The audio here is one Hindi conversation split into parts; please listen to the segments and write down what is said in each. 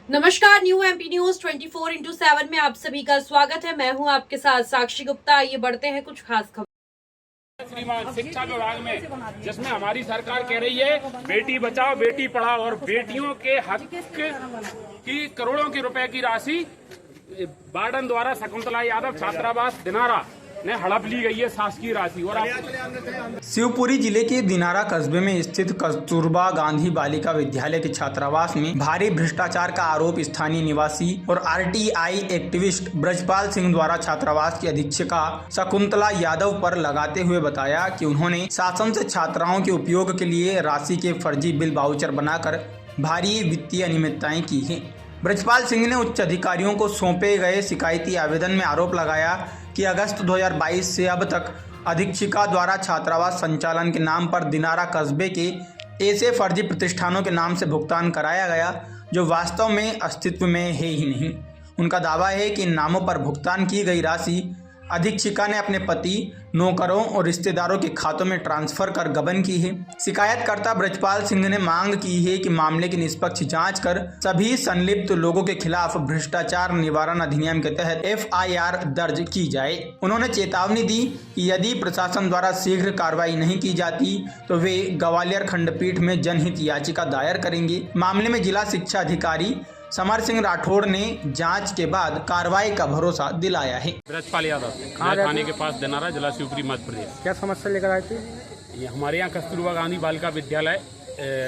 नमस्कार, न्यू एमपी न्यूज 24/7 में आप सभी का स्वागत है। मैं हूं आपके साथ साक्षी गुप्ता। आइए बढ़ते हैं कुछ खास खबर। श्रीमान शिक्षा विभाग में जिसमें हमारी सरकार कह रही है बेटी बचाओ बेटी पढ़ाओ और बेटियों के हक की करोड़ों के रुपए की राशि वार्डन द्वारा शकुंतला यादव छात्रावास दिनारा ने हड़प ली गई है शासकीय राशि। और शिवपुरी जिले के दिनारा कस्बे में स्थित कस्तूरबा गांधी बालिका विद्यालय के छात्रावास में भारी भ्रष्टाचार का आरोप स्थानीय निवासी और आरटीआई एक्टिविस्ट ब्रजपाल सिंह द्वारा छात्रावास की अधीक्षिका शकुंतला यादव पर लगाते हुए बताया कि उन्होंने शासन से छात्राओं के उपयोग के लिए राशि के फर्जी बिल वाउचर बनाकर भारी वित्तीय अनियमितताएं की हैं। ब्रजपाल सिंह ने उच्च अधिकारियों को सौंपे गए शिकायती आवेदन में आरोप लगाया कि अगस्त 2022 से अब तक अधीक्षिका द्वारा छात्रावास संचालन के नाम पर दिनारा कस्बे के ऐसे फर्जी प्रतिष्ठानों के नाम से भुगतान कराया गया जो वास्तव में अस्तित्व में है ही नहीं। उनका दावा है कि इन नामों पर भुगतान की गई राशि अधीक्षिका ने अपने पति, नौकरों और रिश्तेदारों के खातों में ट्रांसफर कर गबन की है। शिकायतकर्ता ब्रजपाल सिंह ने मांग की है कि मामले की निष्पक्ष जांच कर सभी संलिप्त लोगों के खिलाफ भ्रष्टाचार निवारण अधिनियम के तहत FIR दर्ज की जाए। उन्होंने चेतावनी दी कि यदि प्रशासन द्वारा शीघ्र कार्रवाई नहीं की जाती तो वे ग्वालियर खंडपीठ में जनहित याचिका दायर करेंगे। मामले में जिला शिक्षा अधिकारी समर सिंह राठौड़ ने जांच के बाद कार्रवाई का भरोसा दिलाया है। ब्रजपाल यादव थाने के पास दिनारा, जिला शिवपुरी, मध्य प्रदेश। क्या समस्या लेकर आए थे? ये हमारे यहाँ कस्तूरबा गांधी बालिका विद्यालय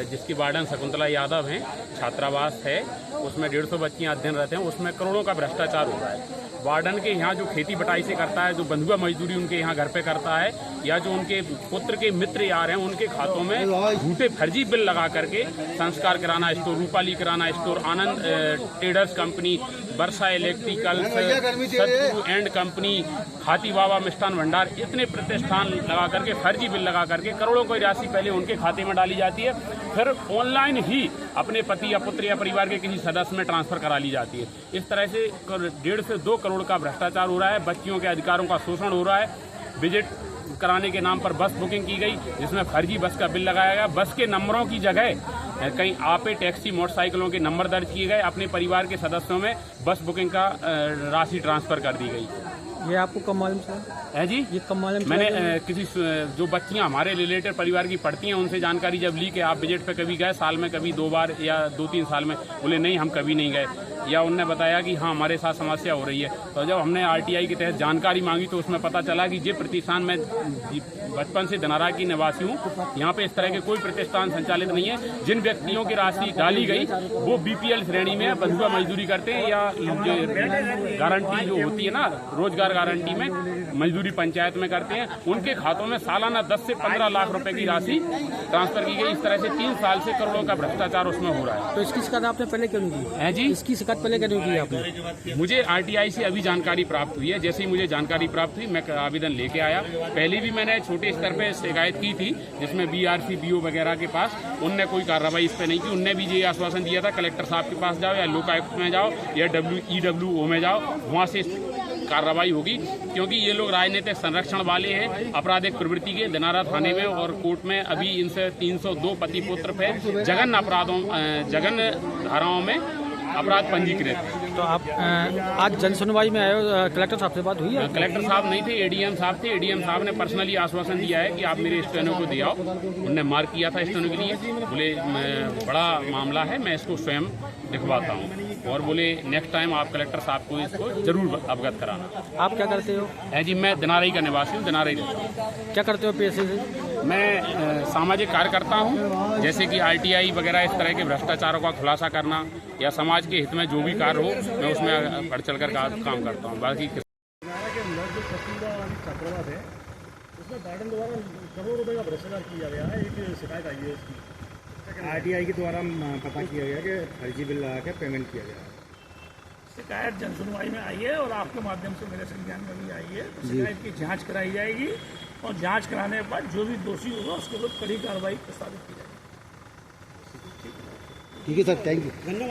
जिसकी वार्डन शकुंतला यादव हैं, छात्रावास है, उसमें 150 बच्चियाँ अध्ययन रहते हैं। उसमें करोड़ों का भ्रष्टाचार हो रहा है। वार्डन के यहाँ जो खेती बटाई से करता है, जो बंधुआ मजदूरी उनके यहाँ घर पे करता है, या जो उनके पुत्र के मित्र यार हैं उनके खातों में झूठे फर्जी बिल लगा करके संस्कार किराना store, Rupali kirana store, Anand traders company, Varsha electrical, Satguru and company, हाथी बाबा मिष्ठान भंडार, इतने प्रतिष्ठान लगा करके फर्जी बिल लगा करके करोड़ों की राशि पहले उनके खाते में डाली जाती है, फिर ऑनलाइन ही अपने पति या पुत्र या परिवार के किसी सदस्य में ट्रांसफर करा ली जाती है। इस तरह से 1.5 से 2 करोड़ का भ्रष्टाचार हो रहा है। बच्चियों के अधिकारों का शोषण हो रहा है। विजिट कराने के नाम पर बस बुकिंग की गई जिसमें फर्जी बस का बिल लगाया गया। बस के नंबरों की जगह कहीं आपे टैक्सी मोटरसाइकिलों के नंबर दर्ज किए गए। अपने परिवार के सदस्यों में बस बुकिंग का राशि ट्रांसफर कर दी गई। ये आपको कब मालूम है जी? ये कब मालूम? मैंने किसी जो बच्चियां हमारे रिलेटेड परिवार की पढ़ती हैं उनसे जानकारी जब ली कि आप विजिट पे कभी गए, साल में कभी 2 बार या 2-3 साल में, बोले नहीं हम कभी नहीं गए। या उनने बताया कि हाँ हमारे साथ समस्या हो रही है। तो जब हमने RTI के तहत जानकारी मांगी तो उसमें पता चला कि ये प्रतिष्ठान में बचपन से दिनारा की निवासी हूँ, यहाँ पे इस तरह के कोई प्रतिष्ठान संचालित नहीं है। जिन व्यक्तियों की राशि डाली गई वो BPL श्रेणी में बंधुआ मजदूरी करते हैं या गारंटी जो होती है ना, रोजगार गारंटी में मजदूरी पंचायत में करते हैं। उनके खातों में सालाना 10 से 15 लाख रुपए की राशि ट्रांसफर की गई। इस तरह से 3 साल से करोड़ों का भ्रष्टाचार उसमें हो रहा है। तो इसकी शिकायत आपने पहले क्यों नहीं की? है जी, इसकी शिकायत पहले क्यों नहीं की आपने? मुझे RTI से अभी जानकारी प्राप्त हुई है। जैसे ही मुझे जानकारी प्राप्त हुई मैं आवेदन लेके आया। पहले भी मैंने छोटे स्तर पे शिकायत की थी जिसमें BRC BO वगैरह के पास, उनने कोई कार्रवाई इस पे नहीं की। उनने भी ये आश्वासन दिया था कलेक्टर साहब के पास जाओ या लोकायुक्त में जाओ या EWO में जाओ, वहाँ से कार्रवाई होगी। क्योंकि ये लोग राजनीतिक संरक्षण वाले हैं आपराधिक प्रवृत्ति के। दिनारा थाने में और कोर्ट में अभी इनसे 302 पति पुत्र पे जघन्य धाराओं में अपराध पंजीकृत है। तो आप आज जन सुनवाई में आए हो, कलेक्टर साहब से बात हुई है? कलेक्टर साहब नहीं थे, ADM साहब थे। ADM साहब ने पर्सनली आश्वासन दिया है कि आप मेरे स्टेनो को दे आओ। उनने मार्क किया था स्टेनो के लिए, बोले बड़ा मामला है मैं इसको स्वयं लिखवाता हूँ। और बोले नेक्स्ट टाइम आप कलेक्टर साहब को इसको जरूर अवगत कराना। आप क्या करते हो? है जी, मैं दिनारा का निवासी हूँ, दिनारा ही रहता हूँ। क्या करते हो पैसे से? मैं सामाजिक कार्य करता हूँ, जैसे कि RTI वगैरह इस तरह के भ्रष्टाचारों का खुलासा करना या समाज के हित में जो भी कार्य हो मैं उसमें बढ़ चढ़ कर काम करता हूँ। बाकी छात्रावास है उसमें वार्डन द्वारा करोड़ों रुपए का भ्रष्टाचार किया गया है। एक शिकायत आई है उसकी, RTI के द्वारा पता किया गया कि फर्जी बिल लगा के पेमेंट किया गया। शिकायत जन सुनवाई में आई है और आपके माध्यम से मेरे संज्ञान में भी आई है। शिकायत की जांच कराई जाएगी और जांच कराने के बाद जो भी दोषी होगा उसके विरुद्ध कड़ी कार्रवाई प्रस्तावित की जाएगी। ठीक है सर, थैंक यू, धन्यवाद।